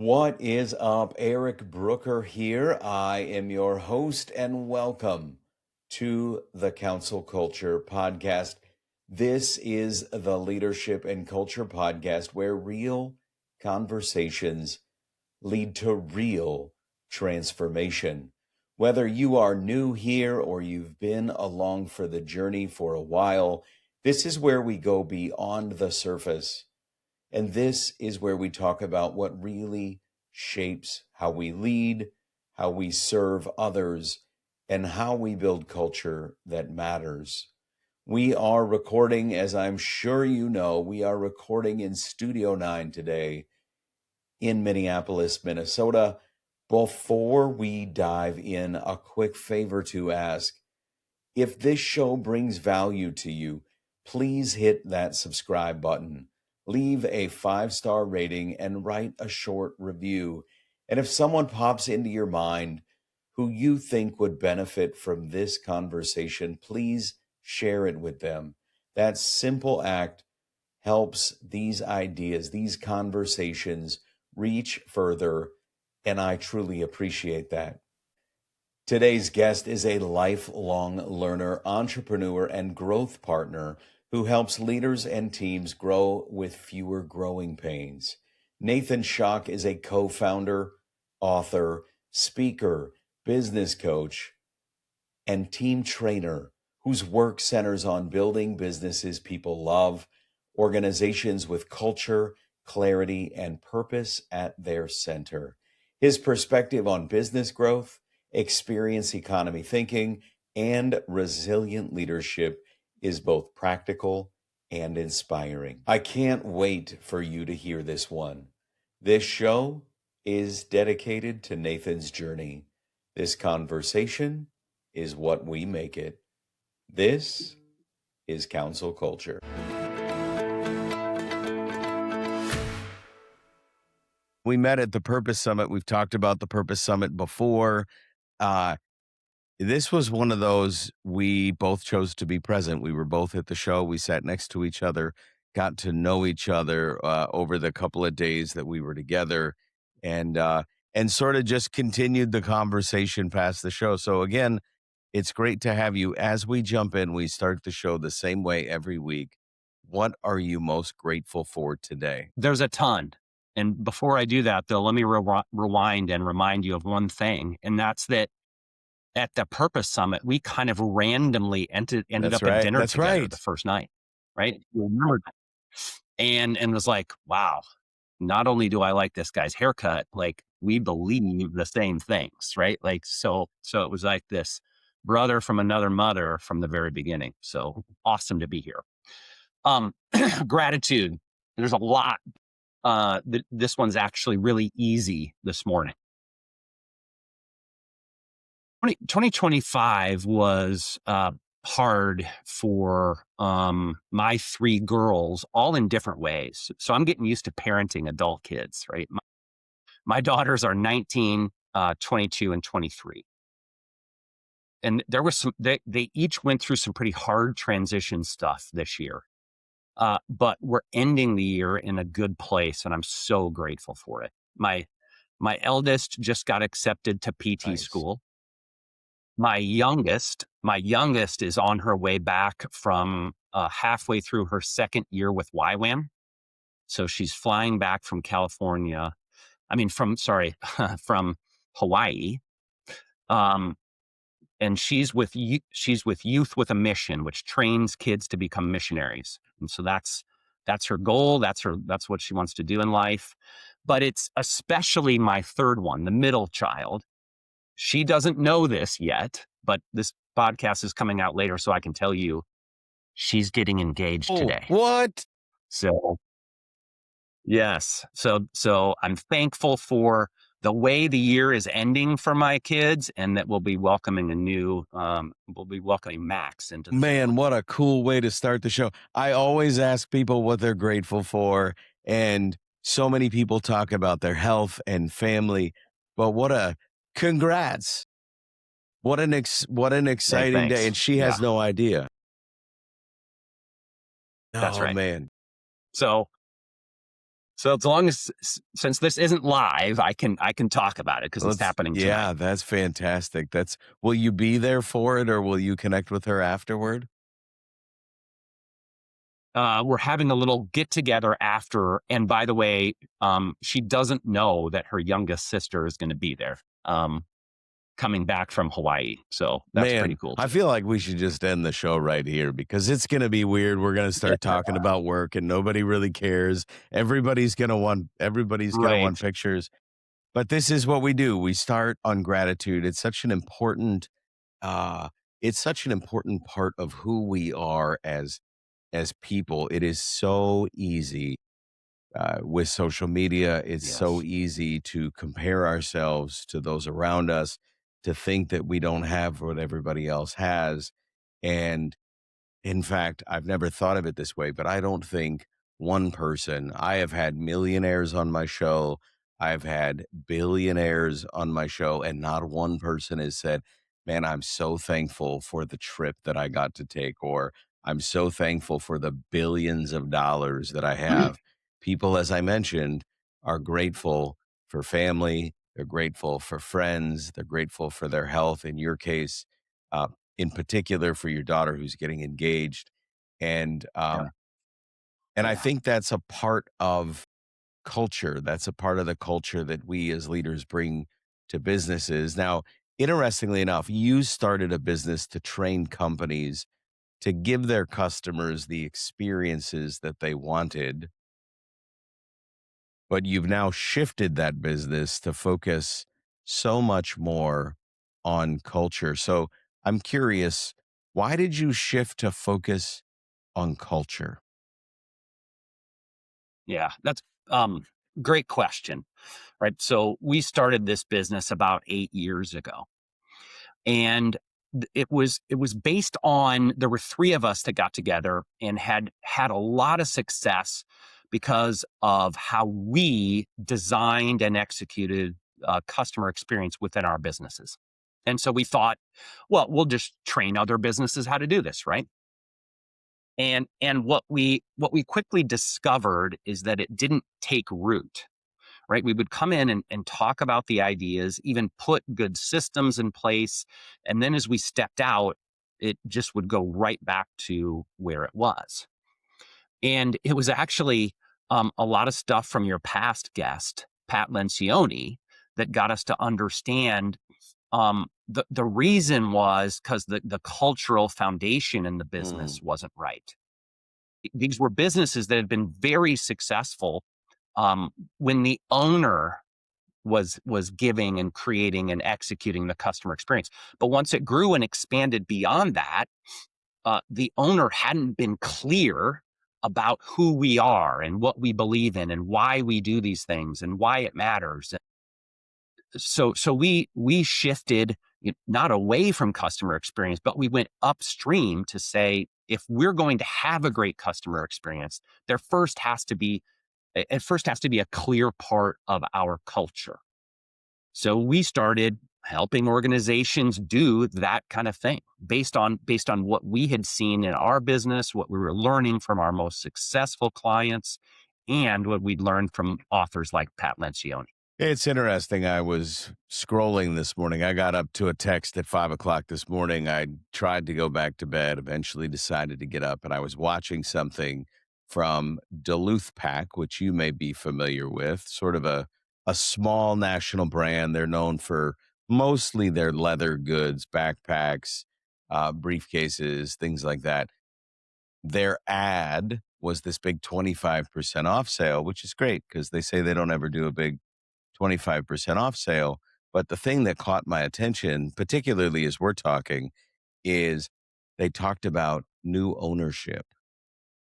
What is up? Eric Brooker here. I am your host, and welcome to the Counsel Culture podcast. This is the Leadership and Culture podcast where real conversations lead to real transformation. Whether you are new here or you've been along for the journey for a while, this is where we go beyond the surface. And this is where we talk about what really shapes how we lead, how we serve others, and how we build culture that matters. We are recording, as I'm sure you know, we are recording in Studio 9 today in Minneapolis, Minnesota. Before we dive in, a quick favor to ask. If this show brings value to you, please hit that subscribe button. Leave a 5-star rating and write a short review. And if someone pops into your mind who you think would benefit from this conversation, please share it with them. That simple act helps these ideas, these conversations reach further, and I truly appreciate that. Today's guest is a lifelong learner, entrepreneur, and growth partner who helps leaders and teams grow with fewer growing pains. Nathan Schock is a co-founder, author, speaker, business coach, and team trainer whose work centers on building businesses people love, organizations with culture, clarity, and purpose at their center. His perspective on business growth, experience economy thinking, and resilient leadership is both practical and inspiring. I can't wait for you to hear this one. This show is dedicated to Nathan's journey. This conversation is what we make it. This is Counsel Culture. We met at the Purpose Summit. We've talked about the Purpose Summit before. This was one of those we both chose to be present. We were both at the show. We sat next to each other, got to know each other over the couple of days that we were together, and sort of just continued the conversation past the show. So again, it's great to have you. As we jump in, we start the show the same way every week. What are you most grateful for today? There's a ton. And before I do that, though, let me rewind and remind you of one thing, and that's that at the Purpose Summit, we kind of randomly ended up at dinner together the first night, right? You remember that. And was like, wow, not only do I like this guy's haircut, like we believe the same things, right? Like, so it was like this brother from another mother from the very beginning. So awesome to be here. Gratitude. There's a lot. This one's actually really easy this morning. 2025 was hard for my three girls, all in different ways. So I'm getting used to parenting adult kids, right? My daughters are 19, 22, and 23. And there was they each went through some pretty hard transition stuff this year. But we're ending the year in a good place, and I'm so grateful for it. My eldest just got accepted to PT school. My youngest is on her way back from halfway through her second year with YWAM. So she's flying back from California. From Hawaii. And she's with Youth with a Mission, which trains kids to become missionaries. And so that's her goal. That's what she wants to do in life. But it's especially my third one, the middle child. She doesn't know this yet, but this podcast is coming out later, so I can tell you she's getting engaged today. What? So, yes. So I'm thankful for the way the year is ending for my kids, and that we'll be welcoming Max into the Man, what a cool way to start the show. I always ask people what they're grateful for, and so many people talk about their health and family, but congrats. What an exciting day. And she has no idea. That's right. Man. So So as long as since this isn't live, I can talk about it because it's happening tonight. Yeah, that's fantastic. Will you be there for it or will you connect with her afterward? We're having a little get together after, and by the way, she doesn't know that her youngest sister is going to be there, coming back from Hawaii. So that's pretty Man, cool I too. feel like we should just end the show right here because it's going to be weird. We're going to start talking about work and nobody really cares. Everybody's going to want Right. pictures. But this is what we do. We start on gratitude. Uh it's such an important part of who we are as people. It is so easy with social media. It's so Yes. easy to compare ourselves to those around us, to think that we don't have what everybody else has. And in fact, I've never thought of it this way, but I don't think I have had millionaires on my show. I've had billionaires on my show, and not one person has said, man, I'm so thankful for the trip that I got to take, or I'm so thankful for the billions of dollars that I have. People, as I mentioned, are grateful for family. They're grateful for friends. They're grateful for their health. In your case, uh, in particular for your daughter who's getting engaged. And Yeah. I Yeah. think that's a part of culture. That's a part of the culture that we as leaders bring to businesses. Now, interestingly enough, you started a business to train companies to give their customers the experiences that they wanted, but you've now shifted that business to focus so much more on culture. So I'm curious, why did you shift to focus on culture? Yeah. That's great question. Right. So we started this business about 8 years ago. And it was based on, there were three of us that got together and had a lot of success because of how we designed and executed customer experience within our businesses. And so we thought, well, we'll just train other businesses how to do this, right? And what we quickly discovered is that it didn't take root. Right? We would come in and talk about the ideas, even put good systems in place. And then as we stepped out, it just would go right back to where it was. And it was actually a lot of stuff from your past guest, Pat Lencioni, that got us to understand the reason was because the cultural foundation in the Mm, business wasn't right. These were businesses that had been very successful when the owner was giving and creating and executing the customer experience. But once it grew and expanded beyond that, the owner hadn't been clear about who we are and what we believe in and why we do these things and why it matters. So we shifted, not away from customer experience, but we went upstream to say, if we're going to have a great customer experience, there first has to be it first has to be a clear part of our culture. So we started helping organizations do that kind of thing based on what we had seen in our business, what we were learning from our most successful clients, and what we'd learned from authors like Pat Lencioni. it's interesting. I was scrolling this morning. I got up to a text at 5 o'clock this morning. I tried to go back to bed, eventually decided to get up, and I was watching something from Duluth Pack, which you may be familiar with, sort of a small national brand. They're known for mostly their leather goods, backpacks, briefcases, things like that. Their ad was this big 25% off sale, which is great because they say they don't ever do a big 25% off sale. But the thing that caught my attention, particularly as we're talking, is they talked about new ownership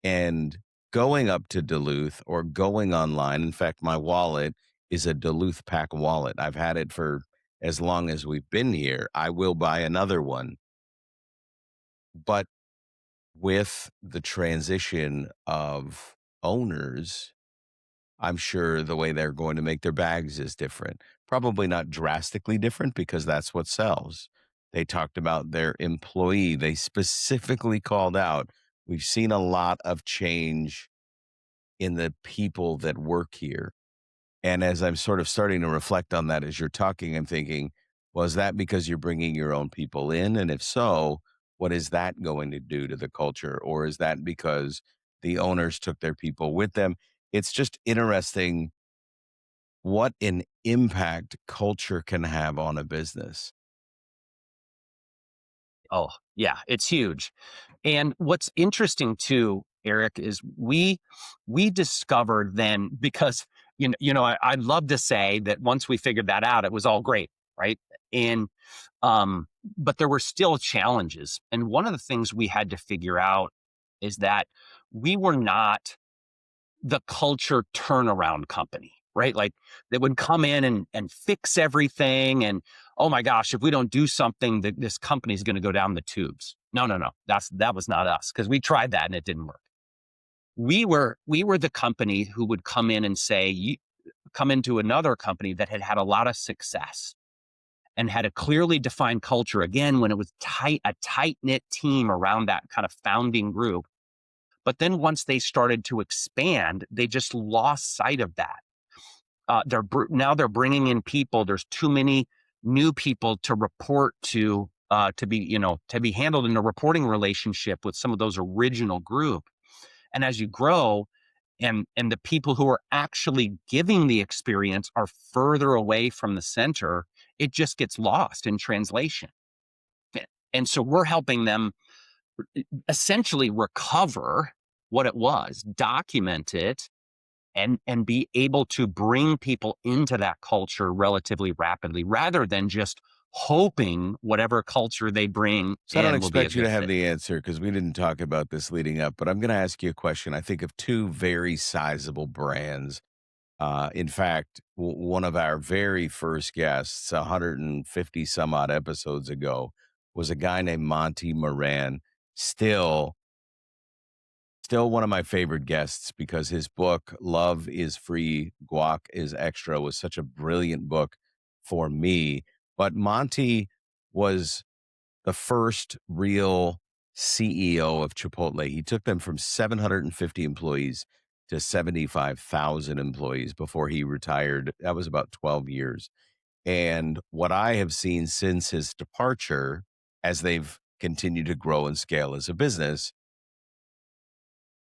and going up to Duluth or going online. In fact, my wallet is a Duluth Pack wallet. I've had it for as long as we've been here. I will buy another one. But with the transition of owners, I'm sure the way they're going to make their bags is different. Probably not drastically different because that's what sells. They talked about their employee. They specifically called out, we've seen a lot of change in the people that work here. And as I'm sort of starting to reflect on that as you're talking, I'm thinking, was that because you're bringing your own people in? And if so, what is that going to do to the culture? Or is that because the owners took their people with them? It's just interesting what an impact culture can have on a business. Oh, yeah, it's huge. And what's interesting too, Eric, is we discovered then because I'd love to say that once we figured that out, it was all great, right? And um, but there were still challenges. And one of the things we had to figure out is that we were not the culture turnaround company, right? Like they would come in and fix everything. And oh my gosh, if we don't do something, this company is going to go down the tubes. No, no, no. That was not us because we tried that and it didn't work. We were the company who would come in and say, you come into another company that had a lot of success and had a clearly defined culture. Again, when it was a tight knit team around that kind of founding group. But then once they started to expand, they just lost sight of that. Now they're bringing in people. There's too many new people to report to be handled in a reporting relationship with some of those original group. And as you grow, and the people who are actually giving the experience are further away from the center, it just gets lost in translation. And so we're helping them essentially recover what it was, document it, and be able to bring people into that culture relatively rapidly rather than just hoping whatever culture they bring So I don't in will be a expect you to good have fit. the answer because we didn't talk about this leading up, but I'm going to ask you a question. I think of two very sizable brands. In fact, one of our very first guests, 150 some odd episodes ago, was a guy named Monty Moran. Still, still one of my favorite guests because his book, Love is Free, Guac is Extra, was such a brilliant book for me. But Monty was the first real CEO of Chipotle. He took them from 750 employees to 75,000 employees before he retired. That was about 12 years. And what I have seen since his departure, as they've continued to grow and scale as a business,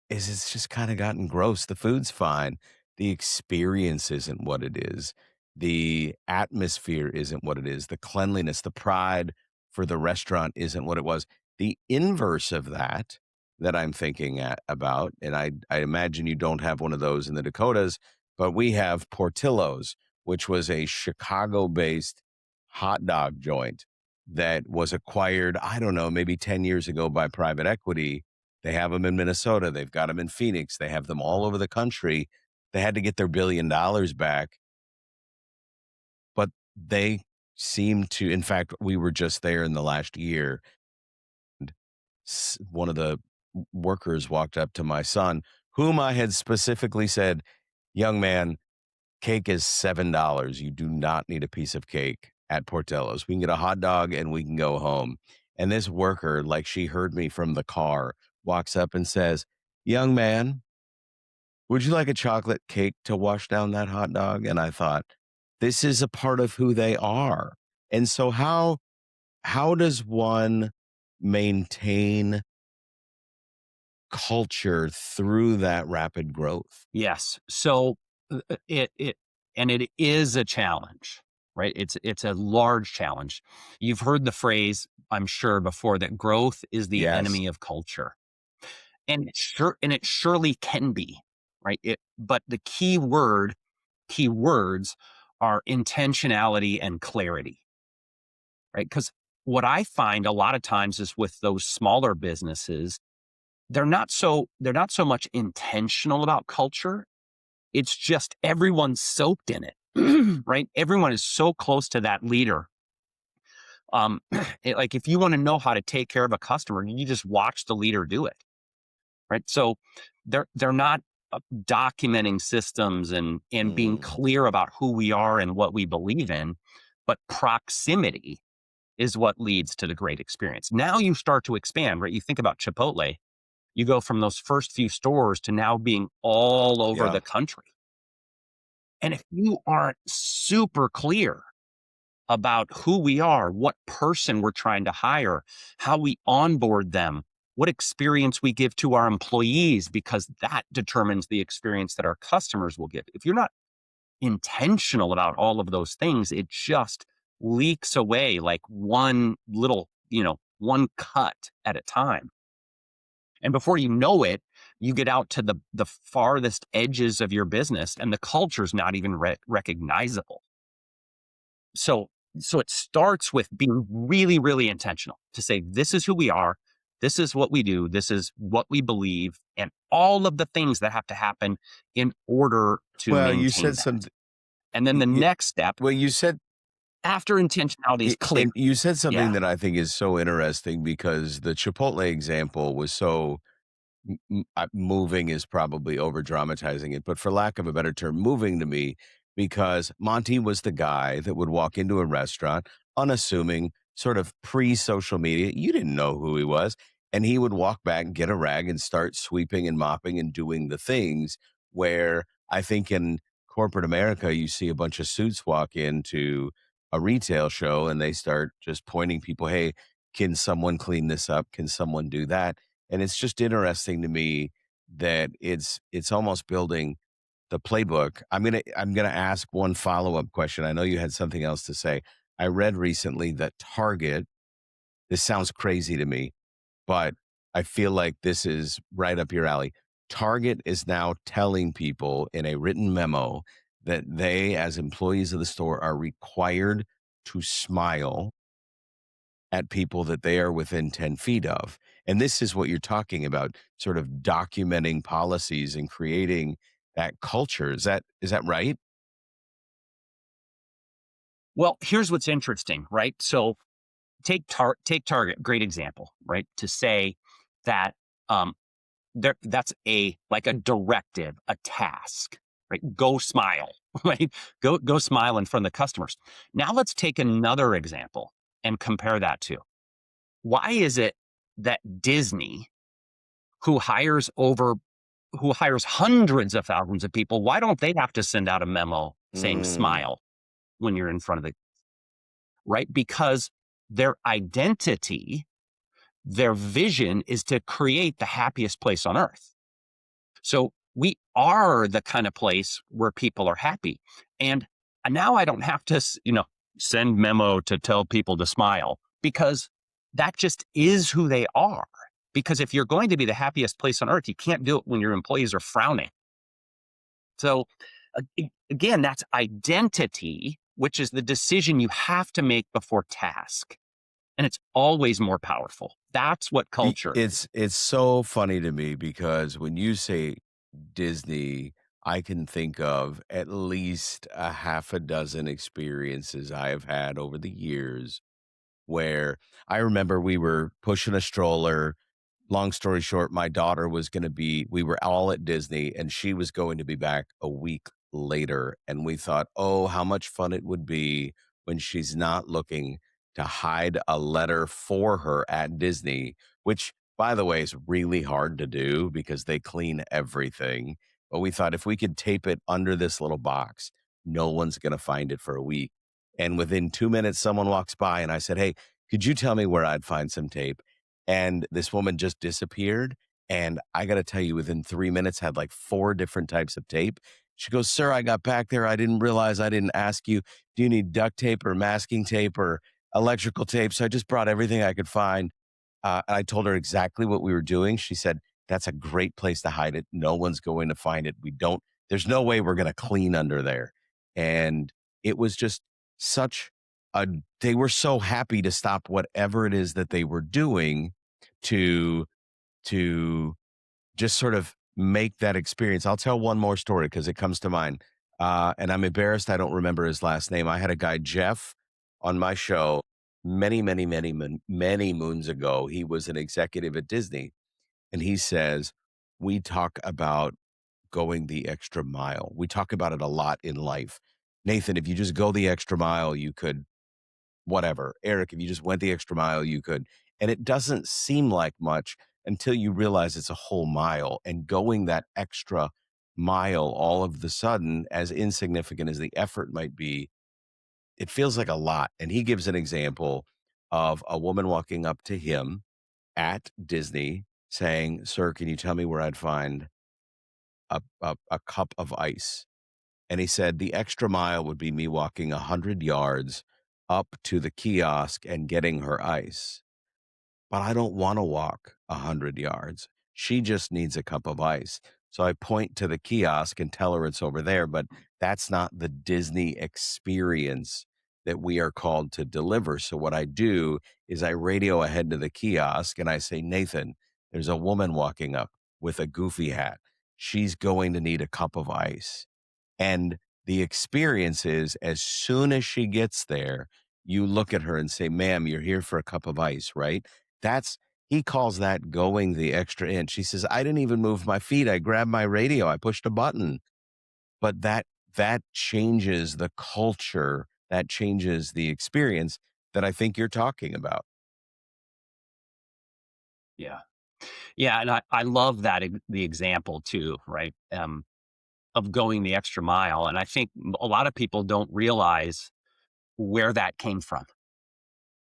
is it's just kinda gotten gross. The food's fine. The experience isn't what it is. The atmosphere isn't what it is. The cleanliness, the pride for the restaurant isn't what it was. The inverse of that, that I'm thinking about, and I imagine you don't have one of those in the Dakotas, but we have Portillo's, which was a Chicago-based hot dog joint that was acquired, I don't know, maybe 10 years ago by private equity. They have them in Minnesota. They've got them in Phoenix. They have them all over the country. They had to get their $1 billion back, but they seem to, in fact, we were just there in the last year. And one of the workers walked up to my son, whom I had specifically said, young man, cake is $7. You do not need a piece of cake at Portillo's. We can get a hot dog and we can go home. And this worker, like she heard me from the car, walks up and says, young man, would you like a chocolate cake to wash down that hot dog? And I thought, this is a part of who they are. And so how does one maintain culture through that rapid growth? Yes. So it is a challenge, right? It's a large challenge. You've heard the phrase, I'm sure, before, that growth is the Yes. enemy of culture. And it surely can be, right? But the key words are intentionality and clarity, right? Because what I find a lot of times is with those smaller businesses, they're not so much intentional about culture. It's just everyone's soaked in it, right? Everyone is so close to that leader. Like if you want to know how to take care of a customer, you just watch the leader do it, right? So they're not documenting systems and being Mm. clear about who we are and what we believe in, but proximity is what leads to the great experience. Now you start to expand, right? You think about Chipotle. You go from those first few stores to now being all over Yeah. the country. And if you aren't super clear about who we are, what person we're trying to hire, how we onboard them, what experience we give to our employees, because that determines the experience that our customers will get. If you're not intentional about all of those things, it just leaks away like one little, one cut at a time. And before you know it, you get out to the farthest edges of your business and the culture's not even recognizable. So so it starts with being really, really intentional to say, this is who we are, this is what we do, this is what we believe, and all of the things that have to happen in order to Well, you maintain said that. something. And then the next step Well, you said after intentionality is clear. and you said something Yeah. that I think is so interesting because the Chipotle example was so moving is probably over dramatizing it, but for lack of a better term, moving to me because Monty was the guy that would walk into a restaurant, unassuming, sort of pre social media. You didn't know who he was. And he would walk back and get a rag and start sweeping and mopping and doing the things where I think in corporate America, you see a bunch of suits walk into a retail show and they start just pointing people, hey, can someone clean this up? Can someone do that? And it's just interesting to me that it's almost building the playbook. I'm gonna ask one follow-up question. I know you had something else to say. I read recently that Target, this sounds crazy to me, but I feel like this is right up your alley. Target is now telling people in a written memo that they, as employees of the store, are required to smile at people that they are within 10 feet of. And this is what you're talking about, sort of documenting policies and creating that culture. Is that right? Well, here's what's interesting, right? So take Target, great example, right? To say that um, that's like a directive, a task, right? Go smile, right? Go smile in front of the customers. Now let's take another example and compare that to why is it that Disney, who hires hundreds of thousands of people, why don't they have to send out a memo saying Mm. smile when you're in front of the right? Because their identity, their vision is to create the happiest place on earth. So we are the kind of place where people are happy. And now I don't have to, send memo to tell people to smile because that just is who they are. Because if you're going to be the happiest place on earth, you can't do it when your employees are frowning. So again, that's identity, which is the decision you have to make before task. And it's always more powerful. That's what culture is. It's so funny to me because when you say Disney, I can think of at least a half a dozen experiences I have had over the years where I remember we were pushing a stroller. Long story short, my daughter was going to be, we were all at Disney and she was going to be back a week later. And we thought, oh, how much fun it would be when she's not looking to hide a letter for her at Disney, which, by the way, is really hard to do because they clean everything. But we thought if we could tape it under this little box, no one's going to find it for a week. And within 2 minutes, someone walks by and I said, hey, could you tell me where I'd find some tape? And this woman just disappeared. And I got to tell you, within 3 minutes, had like 4 different types of tape. She goes, sir, I got back there. I didn't realize I didn't ask you. Do you need duct tape or masking tape or electrical tape? So I just brought everything I could find. And I told her exactly what we were doing. She said, that's a great place to hide it. No one's going to find it. There's no way we're going to clean under there. And it was just such they were so happy to stop whatever it is that they were doing to to just sort of make that experience. I'll tell one more story because it comes to mind. And I'm embarrassed I don't remember his last name. I had a guy, Jeff, on my show many, many, many, many moons ago. He was an executive at Disney. And he says, we talk about going the extra mile. We talk about it a lot in life. Nathan, if you just go the extra mile, you could whatever. Eric, if you just went the extra mile, you could. And it doesn't seem like much until you realize it's a whole mile. And going that extra mile, all of the sudden, as insignificant as the effort might be, it feels like a lot. And he gives an example of a woman walking up to him at Disney saying, "Sir, can you tell me where I'd find a cup of ice?" And he said, "The extra mile would be me walking 100 yards up to the kiosk and getting her ice. But I don't want to walk 100 yards. She just needs a cup of ice." So I point to the kiosk and tell her it's over there, but that's not the Disney experience that we are called to deliver. So what I do is I radio ahead to the kiosk and I say, "Nathan, there's a woman walking up with a goofy hat. She's going to need a cup of ice." And the experience is, as soon as she gets there, you look at her and say, "Ma'am, you're here for a cup of ice, right?" That's He calls that going the extra inch. She says, "I didn't even move my feet. I grabbed my radio. I pushed a button." But that changes the culture, that changes the experience that I think you're talking about. Yeah. Yeah, and I love that the example too, right? Of going the extra mile, and I think a lot of people don't realize where that came from,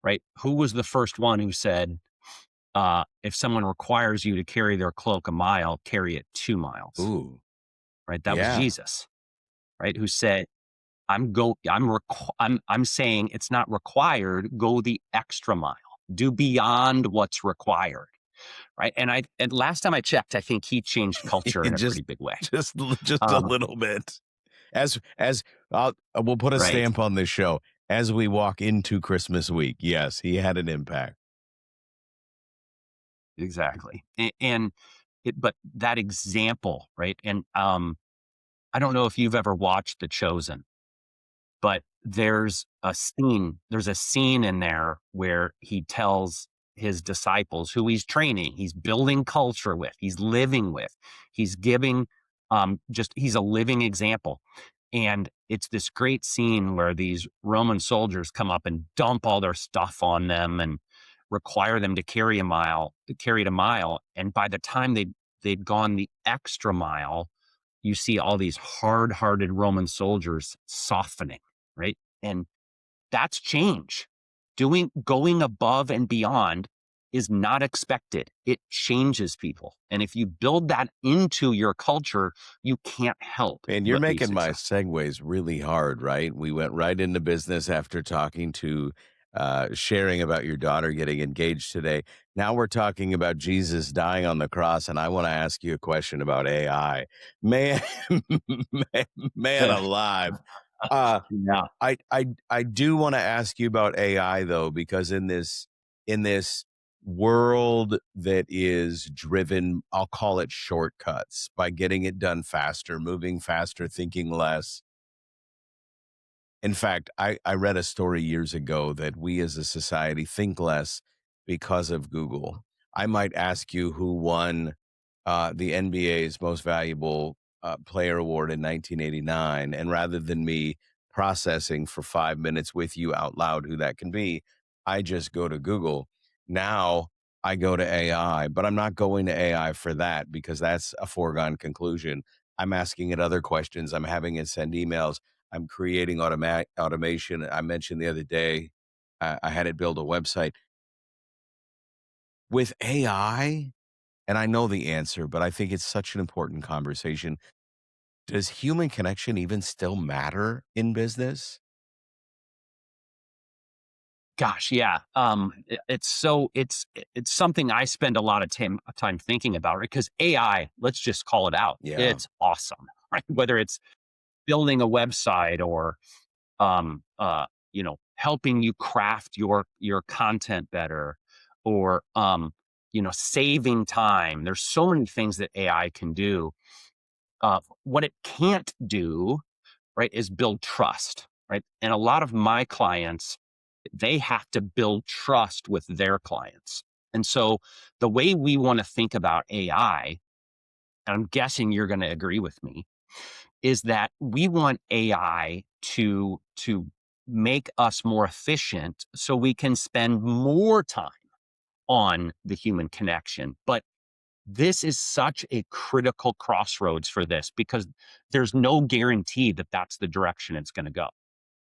right? Who was the first one who said, if someone requires you to carry their cloak a mile, carry it 2 miles, Ooh, right? That was yeah. Jesus, right? Who said, I'm saying it's not required, go the extra mile. Do beyond what's required, right? And last time I checked, I think he changed culture in a just pretty big way. just a Um, little bit. As we'll put a right, stamp on this show as we walk into Christmas week. Yes, he had an impact. exactly. But that example, right? And I don't know if you've ever watched The Chosen, but there's a scene in there where he tells his disciples who he's training, he's building culture with, he's living with, he's giving, he's a living example. And it's this great scene where these Roman soldiers come up and dump all their stuff on them and require them to carry it a mile. And by the time they'd gone the extra mile, you see all these hard-hearted Roman soldiers softening, right? And that's change. Going above and beyond is not expected. It changes people. And if you build that into your culture, you can't help And you're but be making my successful. segues really hard, right? We went right into business after talking to sharing about your daughter getting engaged today. Now we're talking about Jesus dying on the cross, and I want to ask you a question about AI. Man, man alive. Uh, Yeah. I do want to ask you about AI though, because in this world that is driven, I'll call it shortcuts, by getting it done faster, moving faster, thinking less. In fact, I read a story years ago that we as a society think less because of Google. I might ask you who won the NBA's Most Valuable Player Award in 1989, and rather than me processing for 5 minutes with you out loud who that can be, I just go to Google. Now I go to AI, but I'm not going to AI for that because that's a foregone conclusion. I'm asking it other questions. I'm having it send emails. I'm creating automation. I mentioned the other day, I had it build a website with AI, and I know the answer, but I think it's such an important conversation. Does human connection even still matter in business? Gosh, yeah. It's something I spend a lot of time thinking about, right? Because AI, let's just call it out. Yeah. It's awesome, right? Whether it's building a website or um, uh, helping you craft your content better, or saving time. There's so many things that AI can do. What it can't do, right, is build trust, right? And a lot of my clients, they have to build trust with their clients. And so the way we want to think about AI, and I'm guessing you're going to agree with me, is that we want AI to make us more efficient so we can spend more time on the human connection. But this is such a critical crossroads for this because there's no guarantee that that's the direction it's going to go.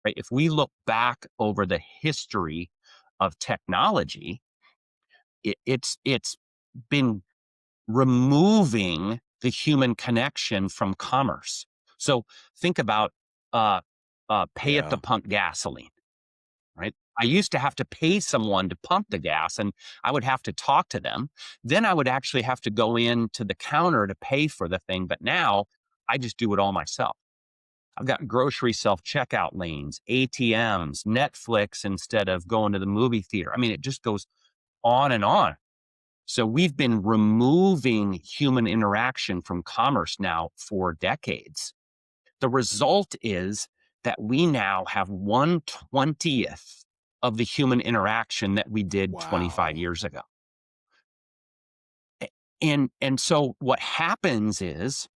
Right? If we look back over the history of technology, it's been removing the human connection from commerce. So think about pay at the Yeah. pump gasoline, right? I used to have to pay someone to pump the gas and I would have to talk to them. Then I would actually have to go in to the counter to pay for the thing. But now I just do it all myself. I've got grocery self-checkout lanes, ATMs, Netflix instead of going to the movie theater. I mean, it just goes on and on. So we've been removing human interaction from commerce now for decades. The result is that we now have 1/20th of the human interaction that we did 25 Wow. years ago. And so what happens is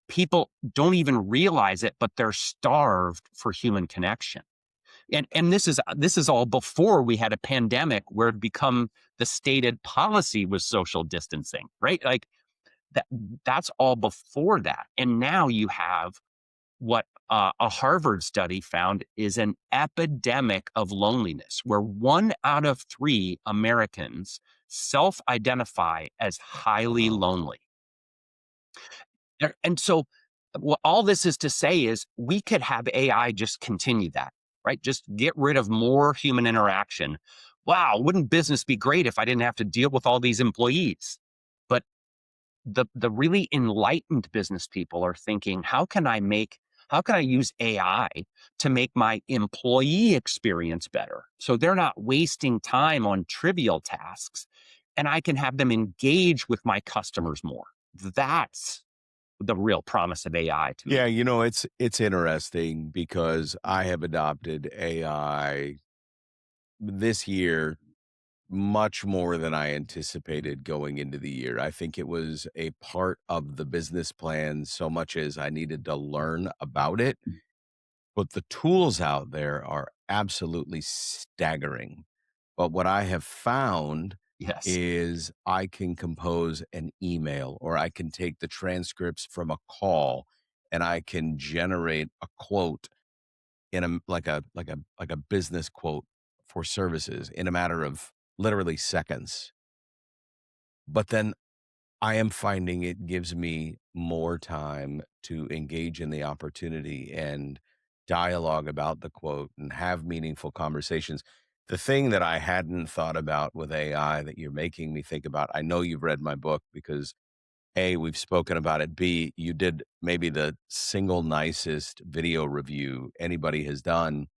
people don't even realize it, but they're starved for human connection. And this is all before we had a pandemic where it become the stated policy was social distancing, right? Like that that's all before that. And now you have what a Harvard study found is an epidemic of loneliness, where 1 out of 3 Americans self-identify as highly Wow. lonely. And so what all this is to say is we could have AI just continue that, right? Just get rid of more human interaction. Wow, wouldn't business be great if I didn't have to deal with all these employees? But the really enlightened business people are thinking, how can I use AI to make my employee experience better? So they're not wasting time on trivial tasks and I can have them engage with my customers more. That's the real promise of AI to Yeah, me. it's interesting because I have adopted AI this year much more than I anticipated going into the year. I think it was a part of the business plan so much as I needed to learn about it. But the tools out there are absolutely staggering. But what I have found Yes. is I can compose an email or I can take the transcripts from a call and I can generate a quote in a like a business quote for services in a matter of literally seconds. But then I am finding it gives me more time to engage in the opportunity and dialogue about the quote and have meaningful conversations. The thing that I hadn't thought about with AI that you're making me think about, I know you've read my book because A, we've spoken about it. B, you did maybe the single nicest video review anybody has done.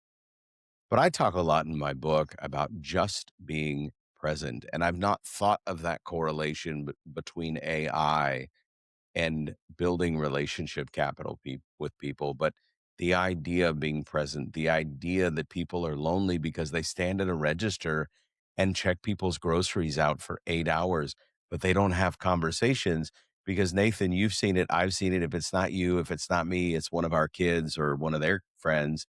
But I talk a lot in my book about just being present. And I've not thought of that correlation between AI and building relationship capital with people. But the idea of being present, the idea that people are lonely because they stand at a register and check people's groceries out for 8 hours, but they don't have conversations because Nathan, you've seen it. I've seen it. If it's not you, if it's not me, it's one of our kids or one of their friends.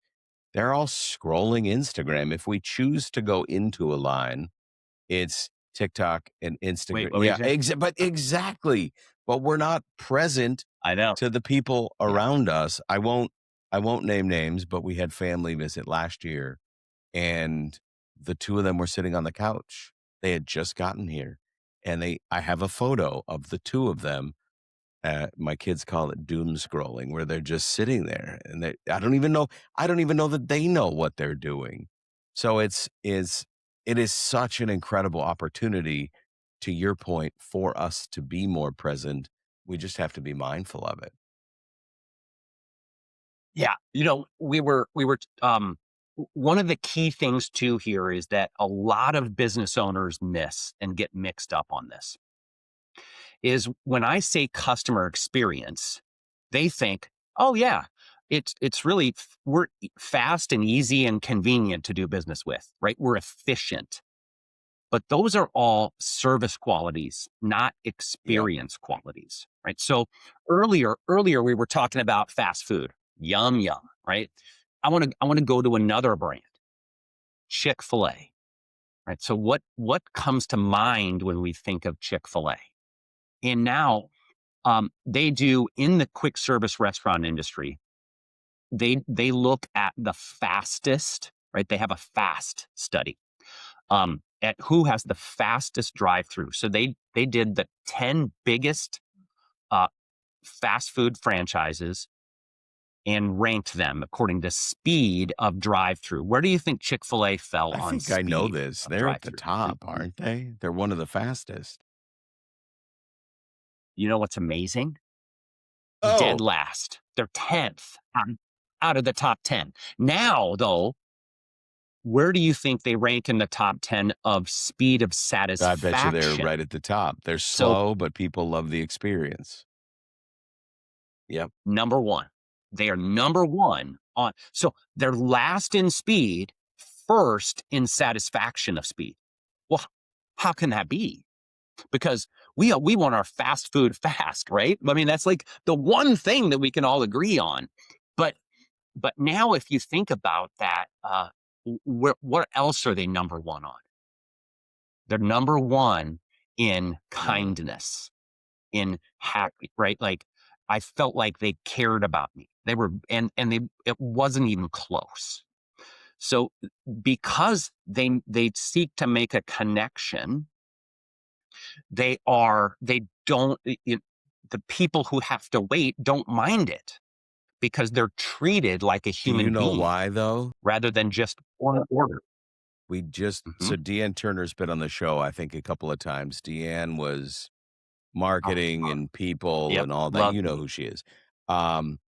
They're all scrolling Instagram. If we choose to go into a line, it's TikTok and Instagram. Wait, what were you Yeah, saying? but exactly. But we're not present I know. to the people Yeah. around us. I won't name names, but we had family visit last year and the two of them were sitting on the couch. They had just gotten here and I have a photo of the two of them. My kids call it doom scrolling, where they're just sitting there and I don't even know that they know what they're doing. So it is such an incredible opportunity, to your point, for us to be more present. We just have to be mindful of it. Yeah. One of the key things too here is that a lot of business owners miss and get mixed up on this is when I say customer experience, they think, oh yeah, it's really we're fast and easy and convenient to do business with, right? We're efficient. But those are all service qualities, not Yep. experience qualities, right? So earlier we were talking about fast food. Yum yum, right? I want to go to another brand, Chick-fil-A. right? So what comes to mind when we think of Chick-fil-A? And now they do in the quick service restaurant industry, they look at the fastest, right? They have a fast study at who has the fastest drive-through. So they did the 10 biggest uh, fast food franchises and ranked them according to speed of drive-through. Where do you think Chick-fil-A fell I on think I know speed this. of They're at the drive-through? top, aren't they? They're one of the fastest. You know what's amazing? Dead Oh, last. They're 10th out of the top 10. Now, though, where do you think they rank in the top 10 of speed of I bet you they're satisfaction? right at the top. They're So, slow, but people love the experience. Yep. number one, they are number one on. So they're last in speed, first in satisfaction of speed. Well, how can that be? Because we want our fast food fast, right? I mean, that's like the one thing that we can all agree on. But but now, if you think about that, what else are they number one on? They're number one in Mm. kindness, in happy, right? Like I felt like they cared about me. They were, and they, it wasn't even close. So because they seek to make a connection, they don't, the people who have to wait don't mind it because they're treated like a Do you human know being why, though? rather than just one order. Hmm. So Deanne Turner's been on the show, I think, a couple of times. Deanne was marketing and people Yep, and all that. love You know Dean. who she is. Um,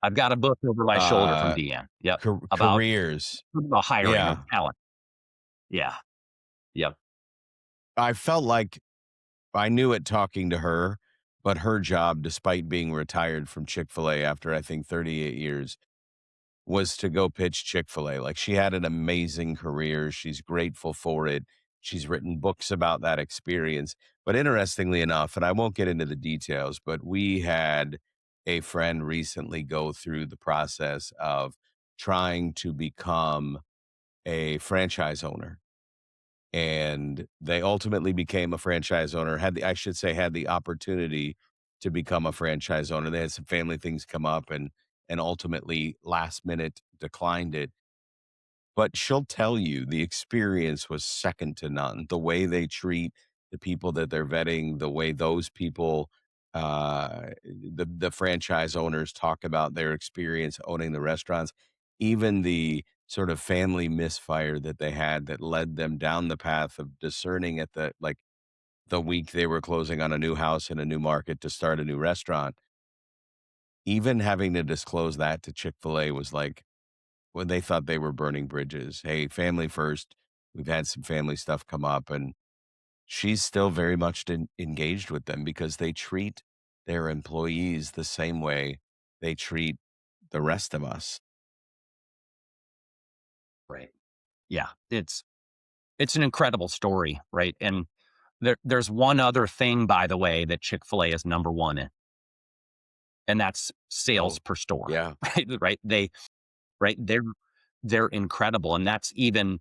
I've got a book over my shoulder from uh, Deanne. Yep, careers. about hiring Yeah. of talent. Yeah, yep. I felt like I knew it talking to her, but her job, despite being retired from Chick-fil-A after I think 38 years, was to go pitch Chick-fil-A. Like she had an amazing career. She's grateful for it. She's written books about that experience. But interestingly enough, and I won't get into the details, but we had a friend recently go through the process of trying to become a franchise owner. And they ultimately became a franchise owner, I should say, had the opportunity to become a franchise owner. They had some family things come up and ultimately last minute declined it. But she'll tell you the experience was second to none. The way they treat the people that they're vetting, the way those people, the franchise owners talk about their experience owning the restaurants, even the sort of family misfire that they had that led them down the path of discerning at the week they were closing on a new house in a new market to start a new restaurant. Even having to disclose that to Chick-fil-A was like, when they thought they were burning bridges. Hey, family first. We've had some family stuff come up, and she's still very much engaged with them because they treat their employees the same way they treat the rest of us. Right. Yeah, it's an incredible story, right? And there's one other thing, by the way, that Chick-fil-A is number one in, and that's sales Oh, per store. yeah. Right, right, they're incredible, and that's even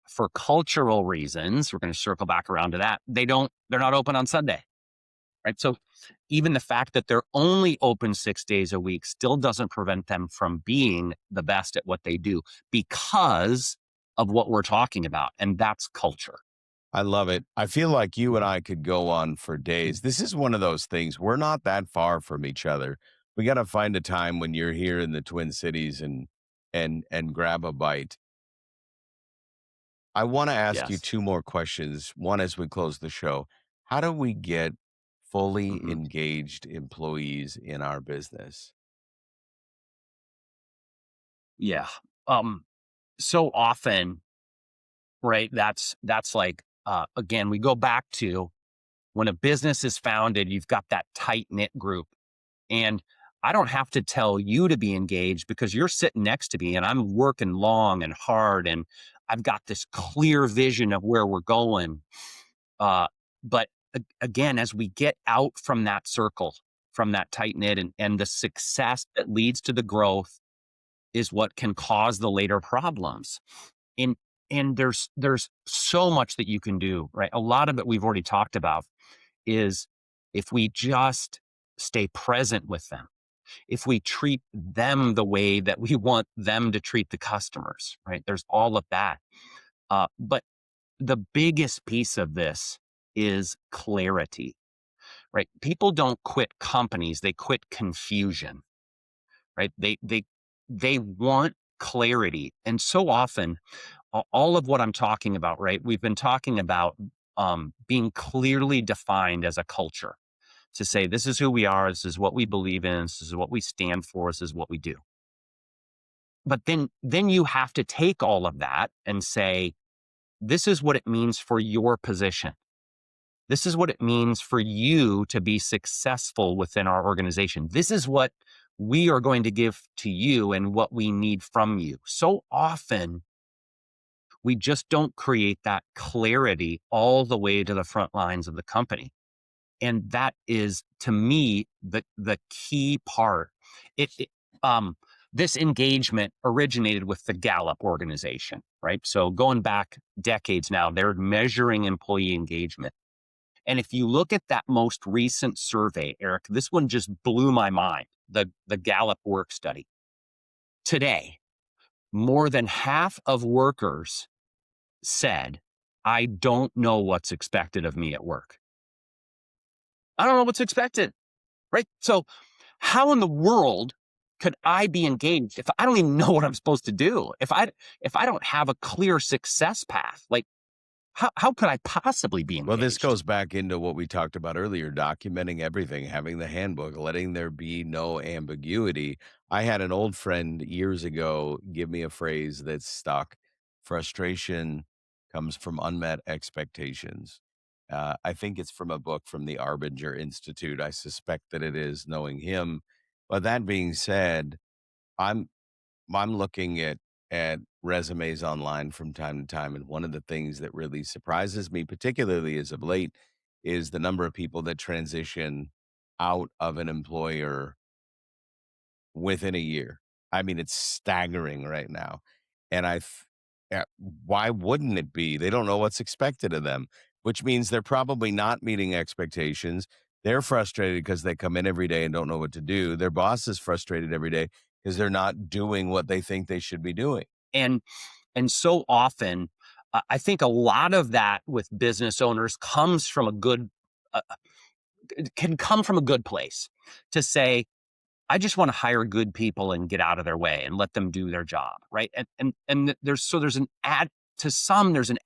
for cultural reasons. We're going to circle back around to that. They're not open on Sunday, right? So even the fact that they're only open 6 days a week still doesn't prevent them from being the best at what they do because of what we're talking about, and that's culture. I love it. I feel like you and I could go on for days. This is one of those things. We're not that far from each other. We got to find a time when you're here in the Twin Cities and grab a bite. I want to ask you Yes. two more questions. One, as we close the show, how do we get fully Mhm. engaged employees in our business? Yeah. Um, so often, right, that's like, again, we go back to when a business is founded, you've got that tight-knit group, and I don't have to tell you to be engaged because you're sitting next to me and I'm working long and hard, and I've got this clear vision of where we're going. Uh, but again, as we get out from that circle, from that tight-knit and the success that leads to the growth is what can cause the later problems. And And there's so much that you can do, right? A lot of it we've already talked about is if we just stay present with them, if we treat them the way that we want them to treat the customers, right? There's all of that. But the biggest piece of this is clarity, right? People don't quit companies, they quit confusion, right? They want clarity. And so often, all of what I'm talking about, right? We've been talking about being clearly defined as a culture to say, this is who we are, this is what we believe in, this is what we stand for, this is what we do. But then you have to take all of that and say, this is what it means for your position. This is what it means for you to be successful within our organization. This is what we are going to give to you and what we need from you. So often, we just don't create that clarity all the way to the front lines of the company. And that is, to me, the key part. This engagement originated with the Gallup organization, right? So going back decades now, they're measuring employee engagement. And if you look at that most recent survey, Eric, this one just blew my mind, the Gallup work study. Today, more than half of workers said, I don't know what's expected of me at work. I don't know what's expected, right? So how in the world could I be engaged if I don't even know what I'm supposed to do? If I don't have a clear success path, like how could I possibly be engaged? Well, this goes back into what we talked about earlier, documenting everything, having the handbook, letting there be no ambiguity. I had an old friend years ago give me a phrase that stuck. Frustration comes from unmet expectations. I think it's from a book from the Arbinger Institute. I suspect that it is, knowing him. But that being said, I'm I'm looking at resumes online from time to time, and one of the things that really surprises me, particularly as of late, is the number of people that transition out of an employer within a year. I mean, it's staggering right now. And why wouldn't it be? They don't know what's expected of them, which means they're probably not meeting expectations. They're frustrated because they come in every day and don't know what to do. Their boss is frustrated every day because they're not doing what they think they should be doing. And so often, I think a lot of that with business owners comes from can come from a good place to say, I just want to hire good people and get out of their way and let them do their job, right? And there's an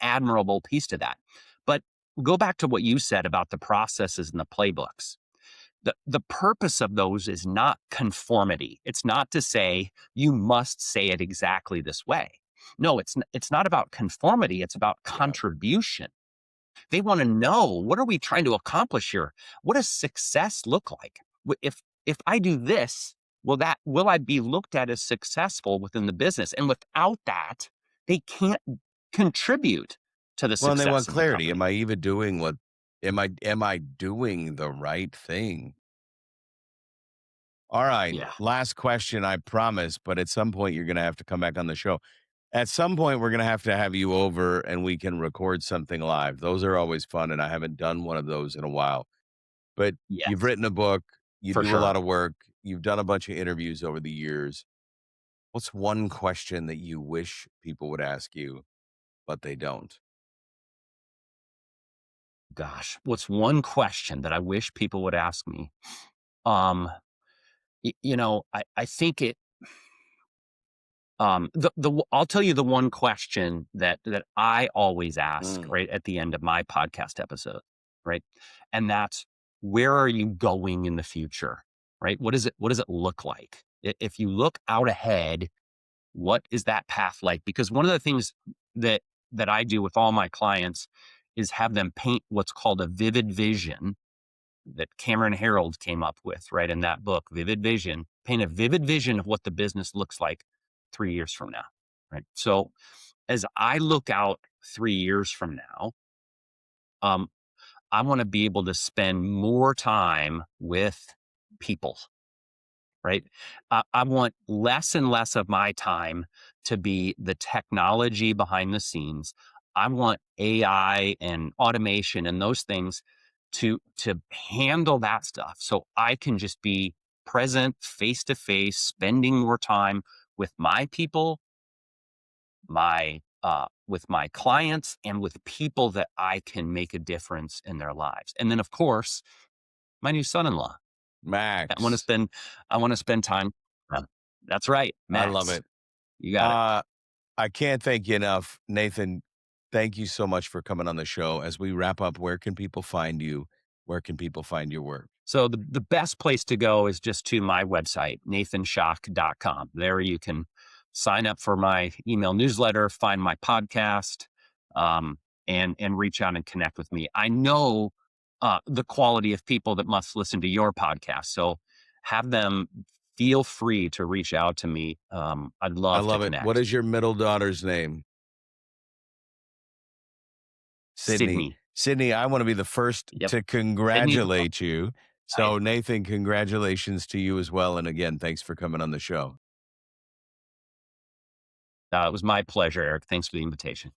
admirable piece to that. But go back to what you said about the processes and the playbooks. The purpose of those is not conformity. It's not to say you must say it exactly this way. No, it's not about conformity. It's about contribution. They want to know, what are we trying to accomplish here? What does success look like? If I do this, will I be looked at as successful within the business? And without that, they can't contribute to the Well, and success they want of the clarity. company. Am I even doing what am I doing the right thing? All right. Yeah. Last question, I promise, but at some point you're going to have to come back on the show. At some point we're going to have you over and we can record something live. Those are always fun, and I haven't done one of those in a while. But you've Yes, written a book, you for do a sure. lot of work, you've done a bunch of interviews over the years. What's one question that you wish people would ask you, but they don't? Gosh, what's one question that I wish people would ask me? Um, I think I'll tell you the one question that I always ask Mm. right at the end of my podcast episode, right? And that's, where are you going in the future? Right? What does it look like? If you look out ahead, what is that path like? Because one of the things that I do with all my clients is have them paint what's called a vivid vision that Cameron Harold came up with, right, in that book, Vivid Vision. Paint a vivid vision of what the business looks like 3 years from now, right? So as I look out 3 years from now, um, I want to be able to spend more time with people, right? I want less and less of my time to be the technology behind the scenes. I want AI and automation and those things to handle that stuff, so I can just be present, face to face, spending more time with my people, with my clients, and with people that I can make a difference in their lives. And then, of course, my new son-in-law. I want to Max. spend time. That's right, I love Max. it. You got it. I can't thank you enough. Nathan, thank you so much for coming on the show. As we wrap up, where can people find you? Where can people find your work? So the best place to go is just to my website, nathanschock.com. There you can sign up for my email newsletter, find my podcast, and reach out and connect with me. I know the quality of people that must listen to your podcast, so have them feel free to reach out to me. I'd I love to love it. What connect. is your middle daughter's name? Sydney. Sydney. Sydney, I want to be the first Yep. to congratulate you. So, Nathan, congratulations to you as well. And again, thanks for coming on the show. It was my pleasure, Eric. Thanks for the invitation.